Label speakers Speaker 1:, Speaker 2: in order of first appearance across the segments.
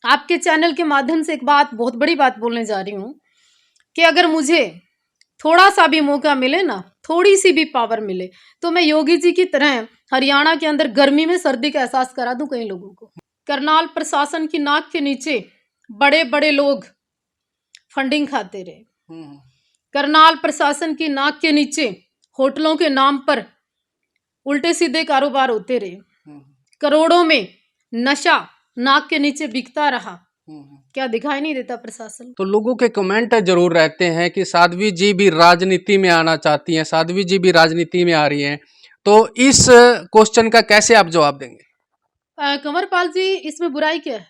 Speaker 1: आपके चैनल के माध्यम से एक बात, बहुत बड़ी बात बोलने जा रही हूँ कि अगर मुझे थोड़ा सा भी मौका मिले ना, थोड़ी सी भी पावर मिले, तो मैं योगी जी की तरह हरियाणा के अंदर गर्मी में सर्दी का एहसास करा दूं कई लोगों को। करनाल प्रशासन की नाक के नीचे बड़े बड़े लोग फंडिंग खाते रहे। करनाल प्रशासन की नाक के नीचे होटलों के नाम पर उल्टे सीधे कारोबार होते रहे। करोड़ों में नशा नाक के नीचे बिकता रहा। क्या दिखाई नहीं देता प्रशासन?
Speaker 2: तो लोगों के कमेंट जरूर रहते हैं कि साध्वी जी भी राजनीति में आना चाहती हैं, साध्वी जी भी राजनीति में आ रही हैं, तो इस क्वेश्चन का कैसे आप जवाब देंगे?
Speaker 1: कंवरपाल जी, इसमें बुराई क्या है?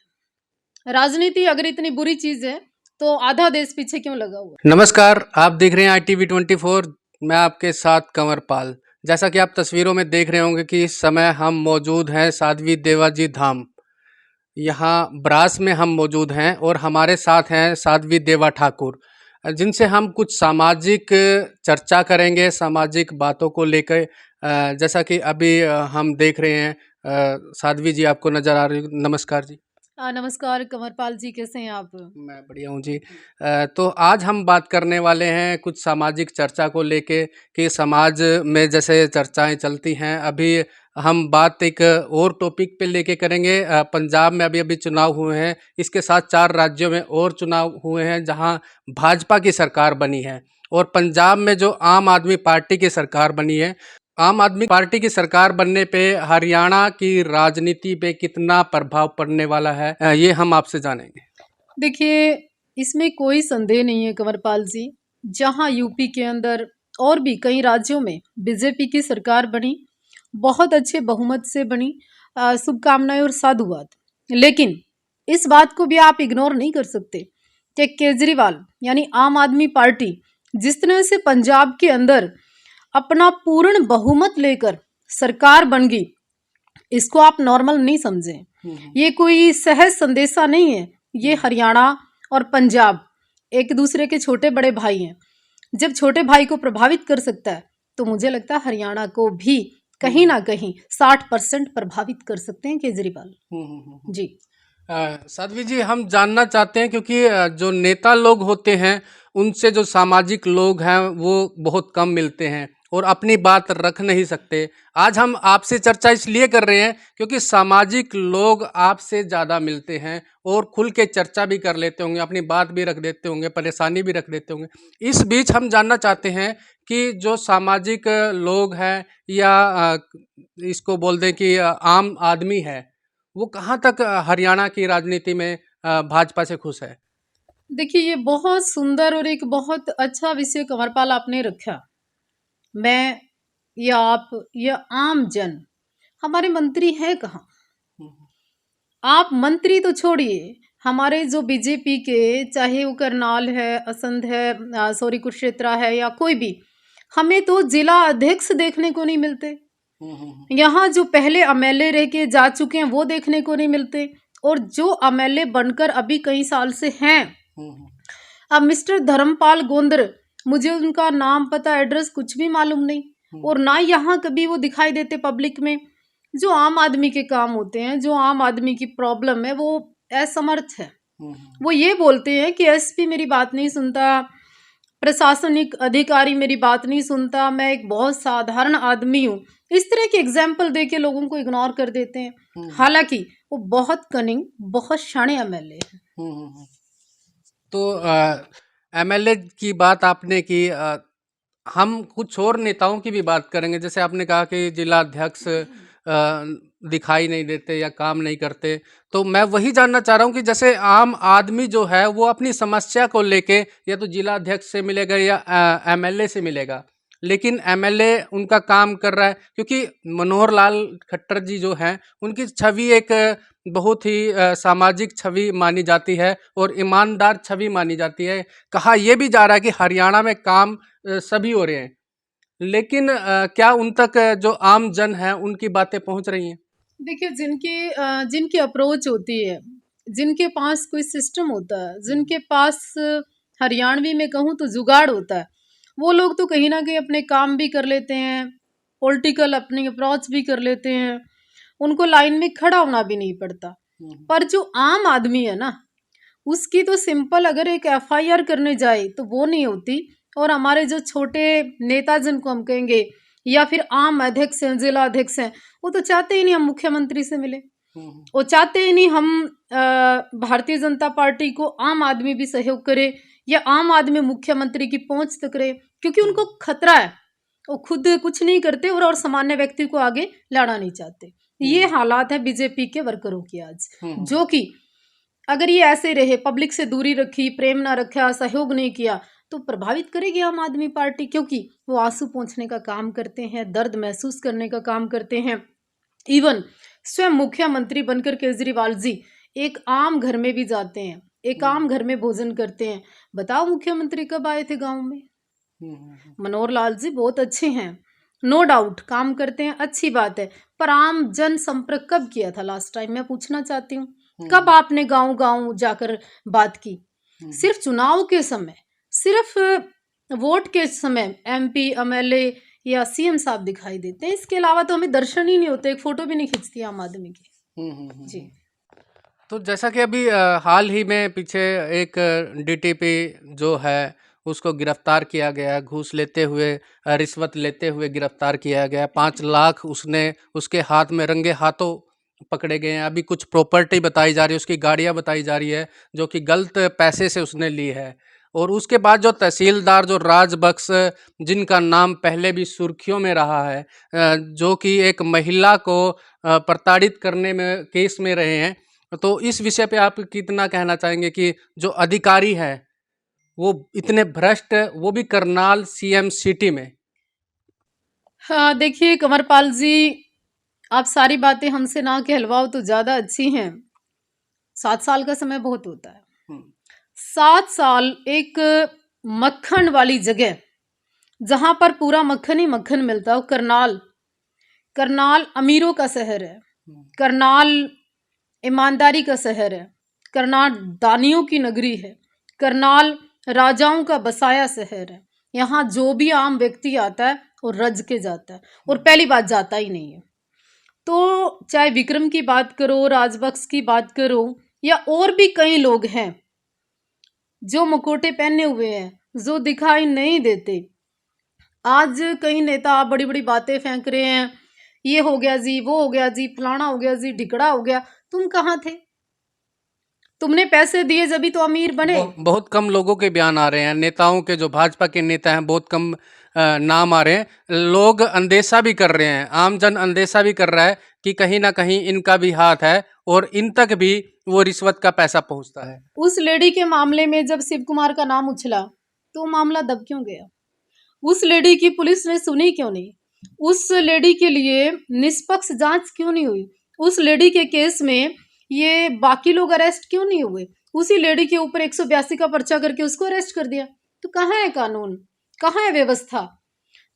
Speaker 1: राजनीति अगर इतनी बुरी चीज है तो आधा देश पीछे क्यों लगा हुआ?
Speaker 2: नमस्कार, आप देख रहे हैं ITV24। मैं आपके साथ कंवरपाल। जैसा कि आप तस्वीरों में देख रहे होंगे कि इस समय हम मौजूद हैं साध्वी देवाजी धाम। यहाँ ब्रास में हम मौजूद हैं और हमारे साथ हैं साध्वी देवा ठाकुर, जिनसे हम कुछ सामाजिक चर्चा करेंगे, सामाजिक बातों को लेकर। जैसा कि अभी हम देख रहे हैं, साध्वी जी आपको नज़र आ रही। नमस्कार जी।
Speaker 1: नमस्कार कंवरपाल जी, कैसे हैं आप?
Speaker 2: मैं बढ़िया हूँ जी। तो आज हम बात करने वाले हैं कुछ सामाजिक चर्चा को लेके कि समाज में जैसे चर्चाएं चलती हैं, अभी हम बात एक और टॉपिक पे लेके करेंगे। पंजाब में अभी अभी चुनाव हुए हैं, इसके साथ 4 राज्यों में और चुनाव हुए हैं जहां भाजपा की सरकार बनी है, और पंजाब में जो आम आदमी पार्टी की सरकार बनी है। आम आदमी पार्टी की सरकार बनने पे हरियाणा की राजनीति पे कितना प्रभाव पड़ने वाला है, ये हम आपसे जानेंगे।
Speaker 1: देखिए, इसमें कोई संदेह नहीं है कंवरपाल जी, जहां यूपी के अंदर और भी कई राज्यों में बीजेपी की सरकार बनी, बहुत अच्छे बहुमत से बनी। शुभकामनाएं और साधुवाद। लेकिन इस बात को भी आप इग्नोर नहीं कर सकते कि केजरीवाल यानी आम आदमी पार्टी जिस तरह से पंजाब के अंदर अपना पूर्ण बहुमत लेकर सरकार बन गई, इसको आप नॉर्मल नहीं समझें। ये कोई सहज संदेशा नहीं है। ये हरियाणा और पंजाब एक दूसरे के छोटे बड़े भाई हैं। जब छोटे भाई को प्रभावित कर सकता है तो मुझे लगता है हरियाणा को भी कहीं ना कहीं 60% प्रभावित कर सकते हैं केजरीवाल जी।
Speaker 2: साध्वी जी, हम जानना चाहते हैं क्योंकि जो नेता लोग होते हैं उनसे जो सामाजिक लोग हैं वो बहुत कम मिलते हैं और अपनी बात रख नहीं सकते। आज हम आपसे चर्चा इसलिए कर रहे हैं क्योंकि सामाजिक लोग आपसे ज़्यादा मिलते हैं और खुल के चर्चा भी कर लेते होंगे, अपनी बात भी रख देते होंगे, परेशानी भी रख देते होंगे। इस बीच हम जानना चाहते हैं कि जो सामाजिक लोग हैं या इसको बोल दें कि आम आदमी है, वो कहाँ तक हरियाणा की राजनीति में भाजपा से खुश है?
Speaker 1: देखिए, ये बहुत सुंदर और एक बहुत अच्छा विषय कंवरपाल आपने रखा। मैं या आप या आम जन, हमारे मंत्री हैं कहाँ? आप मंत्री तो छोड़िए, हमारे जो बीजेपी के, चाहे वो करनाल है, असंध है, सॉरी कुरुक्षेत्रा है या कोई भी, हमें तो जिला अध्यक्ष देखने को नहीं मिलते। यहाँ जो पहले एमएलए रह के जा चुके हैं वो देखने को नहीं मिलते, और जो एमएलए बनकर अभी कई साल से हैं, अब मिस्टर धर्मपाल गोंदर, मुझे उनका नाम पता एड्रेस कुछ भी मालूम नहीं, और ना यहाँ कभी वो दिखाई देते पब्लिक में। जो आम आदमी के काम होते हैं, जो आम आदमी की प्रॉब्लम है, वो असमर्थ है। वो ये बोलते हैं कि एसपी मेरी बात नहीं सुनता, प्रशासनिक अधिकारी मेरी बात नहीं सुनता, मैं एक बहुत साधारण आदमी हूँ। इस तरह के एग्जाम्पल दे के लोगों को इग्नोर कर देते हैं। हालांकि वो बहुत कनिंग, बहुत शाणे एमएलए है।
Speaker 2: तो एमएलए की बात आपने की, हम कुछ और नेताओं की भी बात करेंगे। जैसे आपने कहा कि जिला अध्यक्ष दिखाई नहीं देते या काम नहीं करते, तो मैं वही जानना चाह रहा हूँ कि जैसे आम आदमी जो है वो अपनी समस्या को लेके या तो जिला अध्यक्ष से मिलेगा या एमएलए से मिलेगा, लेकिन एमएलए उनका काम कर रहा है क्योंकि मनोहर लाल खट्टर जी जो हैं उनकी छवि एक बहुत ही सामाजिक छवि मानी जाती है और ईमानदार छवि मानी जाती है। कहा यह भी जा रहा है कि हरियाणा में काम सभी हो रहे हैं, लेकिन क्या उन तक जो आम जन है उनकी बातें पहुंच रही हैं?
Speaker 1: देखिए, जिनकी अप्रोच होती है, जिनके पास कोई सिस्टम होता है, जिनके पास हरियाणवी में कहूँ तो जुगाड़ होता है, वो लोग तो कहीं ना कहीं अपने काम भी कर लेते हैं, पॉलिटिकल अपनी अप्रोच भी कर लेते हैं, उनको लाइन में खड़ा होना भी नहीं पड़ता। पर जो आम आदमी है ना, उसकी तो सिंपल अगर एक एफआईआर करने जाए तो वो नहीं होती। और हमारे जो छोटे नेता जिनको हम कहेंगे या फिर आम अध्यक्ष हैं, जिला अध्यक्ष हैं, वो तो चाहते ही नहीं हम मुख्यमंत्री से मिले। वो चाहते ही नहीं हम भारतीय जनता पार्टी को आम आदमी भी सहयोग करे या आम आदमी मुख्यमंत्री की पहुंच तक रहे, क्योंकि उनको खतरा है। वो खुद कुछ नहीं करते और सामान्य व्यक्ति को आगे लाना नहीं चाहते। ये हालात है बीजेपी के वर्करों की आज, जो कि अगर ये ऐसे रहे, पब्लिक से दूरी रखी, प्रेम ना रखा, सहयोग नहीं किया, तो प्रभावित करेगी आम आदमी पार्टी, क्योंकि वो आंसू पोंछने का काम करते हैं, दर्द महसूस करने का काम करते हैं। इवन स्वयं मुख्यमंत्री बनकर केजरीवाल जी एक आम घर में भी जाते हैं, एक आम घर में भोजन करते हैं। बताओ मुख्यमंत्री कब आए थे गांव में? मनोहर लाल जी बहुत अच्छे हैं, नो डाउट काम करते हैं, अच्छी बात है, पर आम जन संपर्क कब किया था लास्ट टाइम? मैं पूछना चाहती हूँ, कब आपने गांव गांव जाकर बात की? सिर्फ चुनाव के समय, सिर्फ वोट के समय एमपी, एमएलए या सीएम साहब दिखाई देते हैं, इसके अलावा तो हमें दर्शन ही नहीं होते, एक फोटो भी नहीं खींचती आम आदमी की। जी।
Speaker 2: तो जैसा कि अभी हाल ही में पीछे एक डीटीपी जो है उसको गिरफ्तार किया गया, घूस लेते हुए, रिश्वत लेते हुए गिरफ्तार किया गया। 5 लाख उसके हाथ में रंगे हाथों पकड़े गए हैं। अभी कुछ प्रॉपर्टी बताई जा रही है, उसकी गाड़ियां बताई जा रही है जो कि गलत पैसे से उसने ली है। और उसके बाद जो तहसीलदार जो राजबक्स, जिनका नाम पहले भी सुर्खियों में रहा है, जो कि एक महिला को प्रताड़ित करने में केस में रहे हैं, तो इस विषय पे आप कितना कहना चाहेंगे कि जो अधिकारी है वो इतने भ्रष्ट, वो भी करनाल सीएम सिटी में?
Speaker 1: हाँ देखिए कंवरपाल जी, आप सारी बातें हमसे ना कहलवाओ तो ज्यादा अच्छी हैं। 7 साल का समय बहुत होता है। 7 साल एक मक्खन वाली जगह, जहां पर पूरा मक्खन ही मक्खन मिलता हो, करनाल। करनाल अमीरों का शहर है, करनाल ईमानदारी का शहर है, करनाल दानियों की नगरी है, करनाल राजाओं का बसाया शहर है। यहाँ जो भी आम व्यक्ति आता है वो रज के जाता है, और पहली बात जाता ही नहीं है। तो चाहे विक्रम की बात करो, राजबक्स की बात करो, या और भी कई लोग हैं जो मुकोटे पहने हुए हैं, जो दिखाई नहीं देते। आज कई नेता बड़ी बड़ी बातें फेंक रहे हैं, ये हो गया जी, वो हो गया जी, फलाना हो गया जी, ढिकड़ा हो गया। तुम कहाँ थे? तुमने पैसे दिए जभी तो अमीर बने।
Speaker 2: बहुत कम लोगों के बयान आ रहे हैं, नेताओं के, जो भाजपा के नेता हैं, बहुत कम नाम आ रहे हैं। लोग अंदेशा भी कर रहे हैं, आम जन अंदेशा भी कर रहा है कि कहीं ना कहीं इनका भी हाथ है और इन तक भी वो रिश्वत का पैसा पहुंचता है।
Speaker 1: उस लेडी के मामले में जब शिव कुमार का नाम उछला तो मामला दब क्यों गया? उस लेडी की पुलिस ने सुनी क्यों नहीं? उस लेडी के लिए निष्पक्ष जांच क्यों नहीं हुई? उस लेडी के केस में ये बाकी लोग अरेस्ट क्यों नहीं हुए? उसी लेडी के ऊपर 182 का पर्चा करके उसको अरेस्ट कर दिया। तो कहाँ है कानून, कहाँ है व्यवस्था?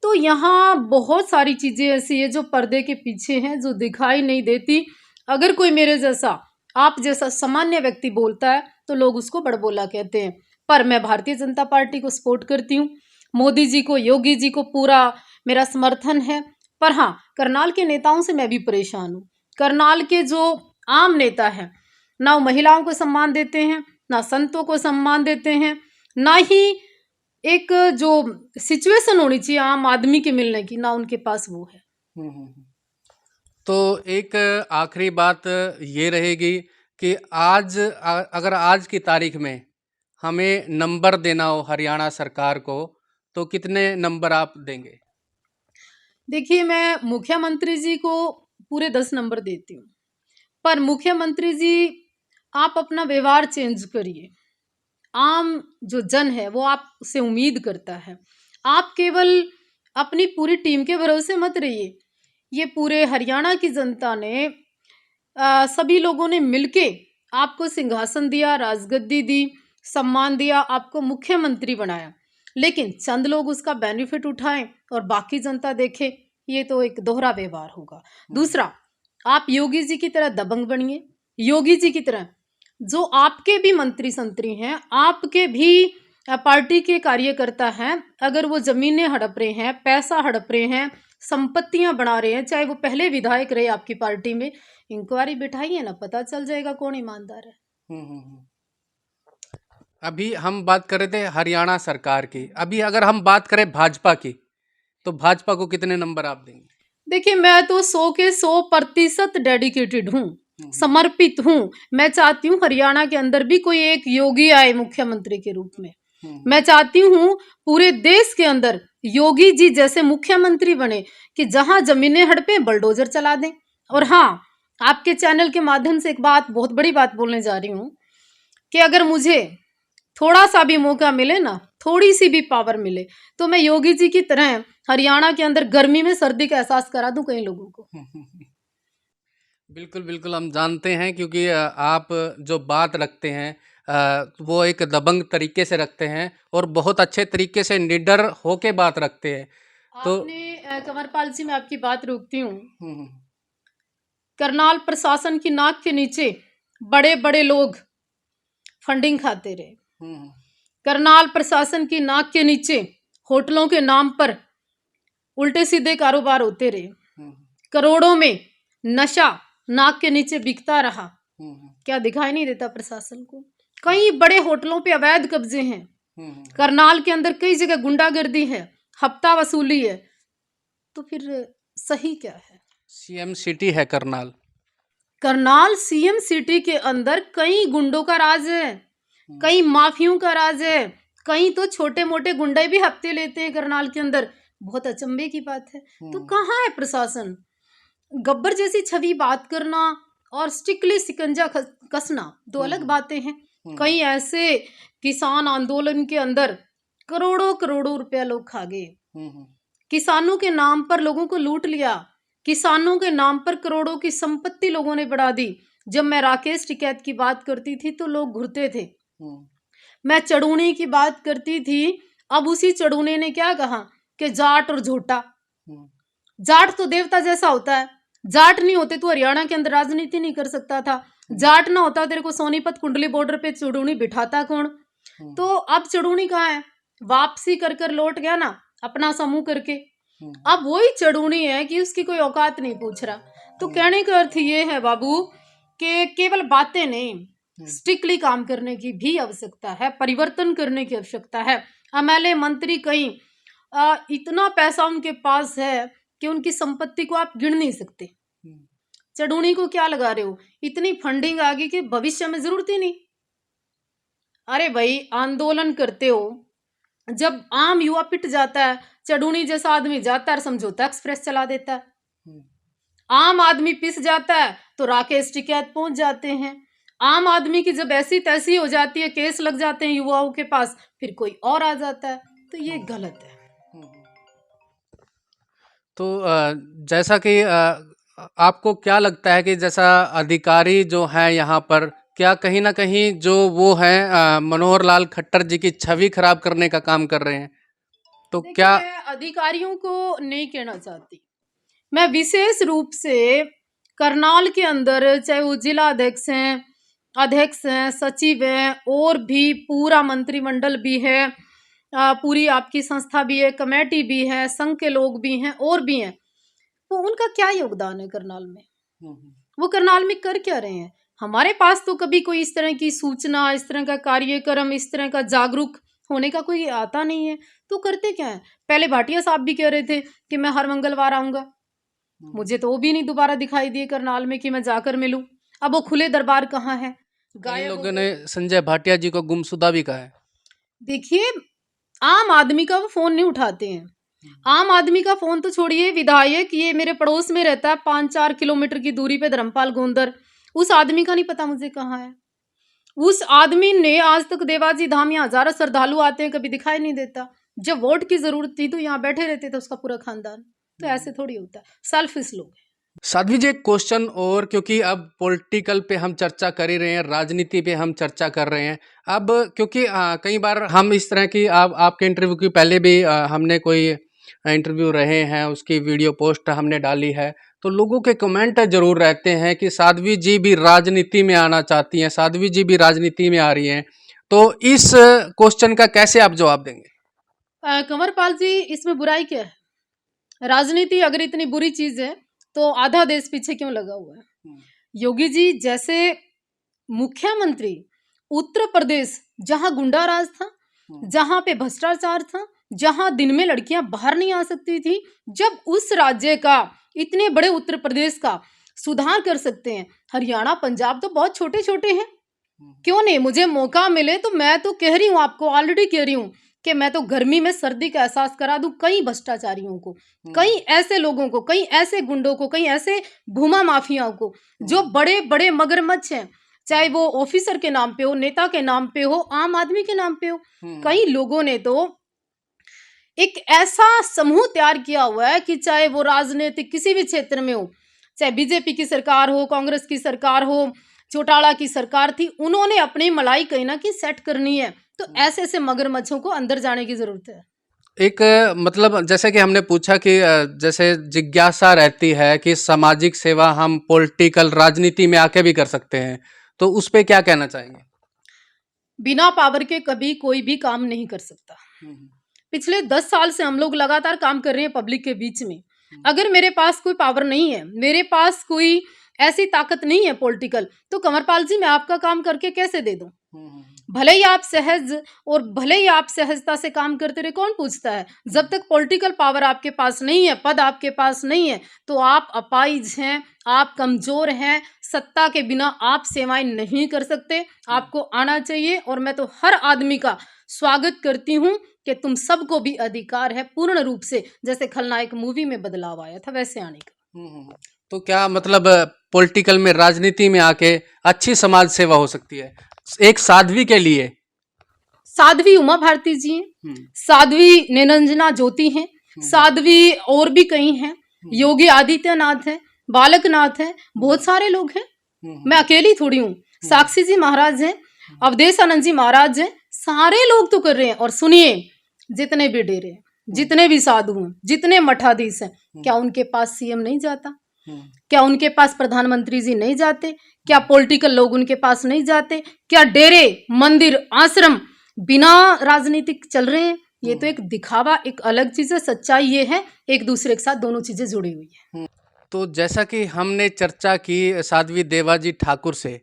Speaker 1: तो यहाँ बहुत सारी चीजें ऐसी है जो पर्दे के पीछे हैं, जो दिखाई नहीं देती। अगर कोई मेरे जैसा, आप जैसा सामान्य व्यक्ति बोलता है तो लोग उसको बड़बोला कहते हैं, पर मैं भारतीय जनता पार्टी को सपोर्ट करती हूँ। मोदी जी को, योगी जी को पूरा मेरा समर्थन है। पर हाँ, करनाल के नेताओं से मैं भी परेशान हूँ। करनाल के जो आम नेता हैं, ना वो महिलाओं को सम्मान देते हैं, ना संतों को सम्मान देते हैं, ना ही एक जो सिचुएशन होनी चाहिए आम आदमी के मिलने की, ना उनके पास वो है।
Speaker 2: तो एक आखिरी बात ये रहेगी कि अगर आज की तारीख में हमें नंबर देना हो हरियाणा सरकार को, तो कितने नंबर आप देंगे?
Speaker 1: देखिए, मैं मुख्यमंत्री जी को पूरे 10 नंबर देती हूँ, पर मुख्यमंत्री जी आप अपना व्यवहार चेंज करिए। आम जो जन है वो आपसे उम्मीद करता है। आप केवल अपनी पूरी टीम के भरोसे मत रहिए। ये पूरे हरियाणा की जनता ने, सभी लोगों ने मिलके आपको सिंहासन दिया, राजगद्दी दी, सम्मान दिया, आपको मुख्यमंत्री बनाया। लेकिन चंद लोग उसका बेनिफिट उठाएं और बाकी जनता देखे, ये तो एक दोहरा व्यवहार होगा। दूसरा, आप योगी जी की तरह दबंग बनिए। योगी जी की तरह जो आपके भी मंत्री संतरी हैं, आपके भी पार्टी के कार्यकर्ता हैं, अगर वो जमीनें हड़प रहे हैं, पैसा हड़प रहे हैं, संपत्तियां बना रहे हैं, चाहे वो पहले विधायक रहे आपकी पार्टी में, इंक्वायरी बिठाइए ना, पता चल जाएगा कौन ईमानदार है।
Speaker 2: हम्म, हम्म, हम्म। अभी हम बात कर रहे थे हरियाणा सरकार की, अभी अगर हम बात करें भाजपा की, तो भाजपा को कितने नंबर आप देंगे?
Speaker 1: देखिए, मैं तो 100 के 100% डेडिकेटेड हूँ, समर्पित हूँ। मैं चाहती हूँ हरियाणा के अंदर भी कोई एक योगी आए मुख्यमंत्री के रूप में। मैं चाहती हूँ पूरे देश के अंदर योगी जी जैसे मुख्यमंत्री बने कि जहां जमीनें हड़पे बलडोजर चला दें। और हाँ, आपके चैनल के माध्यम से एक बात, बहुत बड़ी बात बोलने जा रही हूँ कि अगर मुझे थोड़ा सा भी मौका मिले ना, थोड़ी सी भी पावर मिले, तो मैं योगी जी की तरह हरियाणा के अंदर गर्मी में सर्दी का एहसास करा दूं कई लोगों को।
Speaker 2: बिल्कुल बिल्कुल, हम जानते हैं क्योंकि आप जो बात रखते हैं वो एक दबंग तरीके से रखते हैं और बहुत अच्छे तरीके से निडर होके बात रखते हैं। तो
Speaker 1: आपने कंवरपाल जी, मैं आपकी बात रोकती हूँ।
Speaker 2: हम्म,
Speaker 1: करनाल प्रशासन की नाक के नीचे बड़े बड़े लोग फंडिंग खाते रहे।
Speaker 2: हम्म,
Speaker 1: करनाल प्रशासन की नाक के नीचे होटलों के नाम पर उल्टे सीधे कारोबार होते रहे।
Speaker 2: हम्म,
Speaker 1: करोड़ों में नशा नाक के नीचे बिकता रहा।
Speaker 2: हम्म,
Speaker 1: क्या दिखाई नहीं देता प्रशासन को? कई बड़े होटलों पे अवैध कब्जे हैं।
Speaker 2: हम्म।
Speaker 1: करनाल के अंदर कई जगह गुंडागर्दी है, हफ्ता वसूली है। तो फिर सही क्या है?
Speaker 2: सीएम सिटी है करनाल।
Speaker 1: करनाल सीएम सिटी के अंदर कई गुंडों का राज है, कई माफियों का राज है, कई तो छोटे मोटे गुंडे भी हफ्ते लेते हैं करनाल के अंदर। बहुत अचंभे की बात है। तो कहाँ है प्रशासन? गब्बर जैसी छवि बात करना और स्ट्रिक्टली शिकंजा कसना दो अलग बातें हैं। कई ऐसे किसान आंदोलन के अंदर करोड़ों करोड़ों रुपया लोग खा गए। किसानों के नाम पर लोगों को लूट लिया, किसानों के नाम पर करोड़ों की संपत्ति लोगों ने बढ़ा दी। जब मैं राकेश टिकैत की बात करती थी तो लोग घुरते थे। मैं चड़ूनी की बात करती थी, अब उसी चड़ूने ने क्या कहा कि जाट और झोटा। जाट तो देवता जैसा होता है, जाट नहीं होते तो हरियाणा के अंदर राजनीति नहीं कर सकता था। जाट ना होता तेरे को सोनीपत कुंडली बॉर्डर पे चड़ूनी बिठाता कौन? तो अब चड़ूनी कहाँ है? वापसी कर कर लौट गया ना अपना समूह करके। अब वही चड़ूनी है कि उसकी कोई औकात नहीं पूछ रहा। तो कहने का अर्थ ये है बाबू कि केवल बातें नहीं, स्ट्रिक्टली काम करने की भी आवश्यकता है, परिवर्तन करने की आवश्यकता है। एमएलए मंत्री कहीं इतना पैसा उनके पास है कि उनकी संपत्ति को आप गिन नहीं सकते। चड़ूनी को क्या लगा रहे हो? इतनी फंडिंग आ गई कि भविष्य में जरूरत ही नहीं। अरे भाई, आंदोलन करते हो, जब आम युवा पिट जाता है, चड़ूनी जैसा आदमी जाता है, समझौता एक्सप्रेस चला देता है। आम आदमी पिस जाता है तो राकेश टिकैत पहुंच जाते हैं। आम आदमी की जब ऐसी तैसी हो जाती है, केस लग जाते हैं युवाओं के पास, फिर कोई और आ जाता है। तो ये गलत है।
Speaker 2: तो जैसा कि आपको क्या लगता है कि जैसा अधिकारी जो हैं यहाँ पर, क्या कहीं ना कहीं जो वो हैं मनोहर लाल खट्टर जी की छवि खराब करने का काम कर रहे हैं? तो
Speaker 1: देखिए,
Speaker 2: क्या
Speaker 1: मैं अधिकारियों को नहीं कहना चाहती, मैं विशेष रूप से करनाल के अंदर चाहे वो जिला अध्यक्ष हैं, सचिव हैं, और भी पूरा मंत्रिमंडल भी है, पूरी आपकी संस्था भी है, कमेटी भी है, संघ के लोग भी हैं और भी हैं। तो उनका क्या योगदान है करनाल में? वो करनाल में कर क्या रहे हैं? हमारे पास तो कभी कोई इस तरह की सूचना, इस तरह का कार्यक्रम, इस तरह का जागरूक होने का कोई आता नहीं है। तो करते क्या है? पहले भाटिया साहब भी कह रहे थे कि मैं हर मंगलवार आऊंगा, मुझे तो वो भी नहीं दोबारा दिखाई दिए करनाल में कि मैं जाकर मिलूं। अब वो खुले दरबार कहाँ है?
Speaker 2: कई लोगों ने संजय भाटिया जी को गुमशुदा भी कहा है।
Speaker 1: देखिए, आम आदमी का वो फोन नहीं उठाते हैं। आम आदमी का फोन तो छोड़िए, विधायक ये मेरे पड़ोस में रहता है 5-4 किलोमीटर की दूरी पे, धर्मपाल गोंदर, उस आदमी का नहीं पता मुझे कहाँ है। उस आदमी ने आज तक देवाजी धाम, यहाँ हजारों श्रद्धालु आते हैं, कभी दिखाई नहीं देता। जब वोट की जरूरत थी तो यहाँ बैठे रहते थे उसका पूरा खानदान। तो ऐसे थोड़ी होता है, सेल्फिश लोग।
Speaker 2: साध्वी जी, एक क्वेश्चन और, क्योंकि अब पॉलिटिकल पे हम चर्चा कर ही रहे हैं, राजनीति पे हम चर्चा कर रहे हैं। अब क्योंकि कई बार हम इस तरह की आपके इंटरव्यू की पहले भी हमने कोई इंटरव्यू रहे हैं, उसकी वीडियो पोस्ट हमने डाली है, तो लोगों के कमेंट जरूर रहते हैं कि साध्वी जी भी राजनीति में आना चाहती हैं, साध्वी जी भी राजनीति में आ रही हैं। तो इस क्वेश्चन का कैसे आप जवाब देंगे?
Speaker 1: कंवरपाल जी, इसमें बुराई क्या है? राजनीति अगर इतनी बुरी चीज है तो आधा देश पीछे क्यों लगा हुआ है? योगी जी जैसे मुख्यमंत्री, उत्तर प्रदेश जहां गुंडा राज था, जहां पे भ्रष्टाचार था, जहां दिन में लड़कियां बाहर नहीं आ सकती थी, जब उस राज्य का, इतने बड़े उत्तर प्रदेश का सुधार कर सकते हैं, हरियाणा पंजाब तो बहुत छोटे छोटे हैं, क्यों नहीं? मुझे मौका मिले तो मैं तो कह रही हूँ, आपको ऑलरेडी कह रही हूँ कि मैं तो गर्मी में सर्दी का एहसास करा दूं कई भ्रष्टाचारियों को, कई ऐसे लोगों को, कई ऐसे गुंडों को, कई ऐसे भूमा माफियाओं को जो बड़े बड़े मगरमच्छ हैं, चाहे वो ऑफिसर के नाम पे हो, नेता के नाम पे हो, आम आदमी के नाम पे हो। कई लोगों ने तो एक ऐसा समूह तैयार किया हुआ है कि चाहे वो राजनीतिक किसी भी क्षेत्र में हो, चाहे बीजेपी की सरकार हो, कांग्रेस की सरकार हो, चौटाला की सरकार थी, उन्होंने अपनी मलाई कहीं ना कहीं सेट करनी है, तो ऐसे ऐसे मगरमच्छों को अंदर जाने की जरूरत है।
Speaker 2: एक मतलब जैसे कि हमने पूछा कि जैसे जिज्ञासा रहती है कि सामाजिक सेवा हम पॉलिटिकल राजनीति में आके भी कर सकते हैं, तो उस पे क्या कहना चाहेंगे?
Speaker 1: बिना पावर के कभी कोई भी काम नहीं कर सकता। पिछले 10 साल से हम लोग लगातार काम कर रहे हैं पब्लिक के बीच में। अगर मेरे पास कोई पावर नहीं है, मेरे पास कोई ऐसी ताकत नहीं है पॉलिटिकल, तो कंवरपाल जी मैं आपका काम करके कैसे दे दूं? भले ही आप सहज और भले ही आप सहजता से काम करते रहे, कौन पूछता है? जब तक पॉलिटिकल पावर आपके पास नहीं है, पद आपके पास नहीं है, तो आप अपाहिज हैं, आप कमजोर हैं, सत्ता के बिना आप सेवाएं नहीं कर सकते। आपको आना चाहिए, और मैं तो हर आदमी का स्वागत करती हूँ कि तुम सबको भी अधिकार है पूर्ण रूप से, जैसे खलनायक मूवी में बदलाव आया था वैसे आने का।
Speaker 2: तो क्या मतलब पॉलिटिकल में, राजनीति में आके अच्छी समाज सेवा हो सकती है एक साध्वी के लिए?
Speaker 1: साध्वी उमा भारती जी हैं, साध्वी निरंजना ज्योति हैं, साध्वी और भी कई हैं, योगी आदित्यनाथ हैं, बालकनाथ हैं, बहुत सारे लोग हैं। मैं अकेली थोड़ी हूँ। साक्षी जी महाराज हैं, अवधेश आनंद जी महाराज हैं, सारे लोग तो कर रहे हैं। और सुनिए, जितने भी डेरे हैं, जितने भी साधु हैं, जितने मठाधीश हैं, क्या उनके पास सीएम नहीं जाता? क्या उनके पास प्रधानमंत्री जी नहीं जाते? क्या पॉलिटिकल लोग उनके पास नहीं जाते? क्या डेरे, मंदिर, आश्रम बिना राजनीतिक चल रहे हैं? ये तो एक दिखावा, एक अलग चीज है। सच्चाई ये है, एक दूसरे के साथ दोनों चीजें जुड़ी हुई है।
Speaker 2: तो जैसा कि हमने चर्चा की साध्वी देवाजी ठाकुर से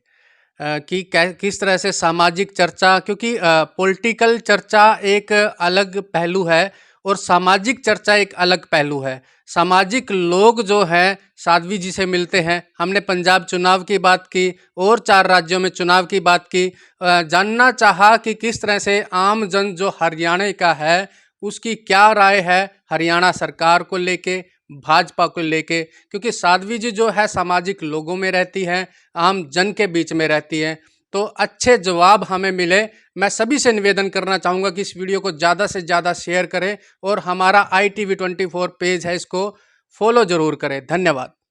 Speaker 2: कि किस तरह से सामाजिक चर्चा, क्योंकि पॉलिटिकल चर्चा एक अलग पहलू है और सामाजिक चर्चा एक अलग पहलू है। सामाजिक लोग जो हैं साध्वी जी से मिलते हैं। हमने पंजाब चुनाव की बात की और 4 राज्यों में चुनाव की बात की। जानना चाहा कि किस तरह से आम जन जो हरियाणा का है उसकी क्या राय है हरियाणा सरकार को लेके, भाजपा को लेके, क्योंकि साध्वी जी जो है सामाजिक लोगों में रहती हैं, आम जन के बीच में रहती हैं। तो अच्छे जवाब हमें मिले। मैं सभी से निवेदन करना चाहूँगा कि इस वीडियो को ज़्यादा से ज़्यादा शेयर करें और हमारा ITV24 पेज है, इसको फॉलो ज़रूर करें। धन्यवाद।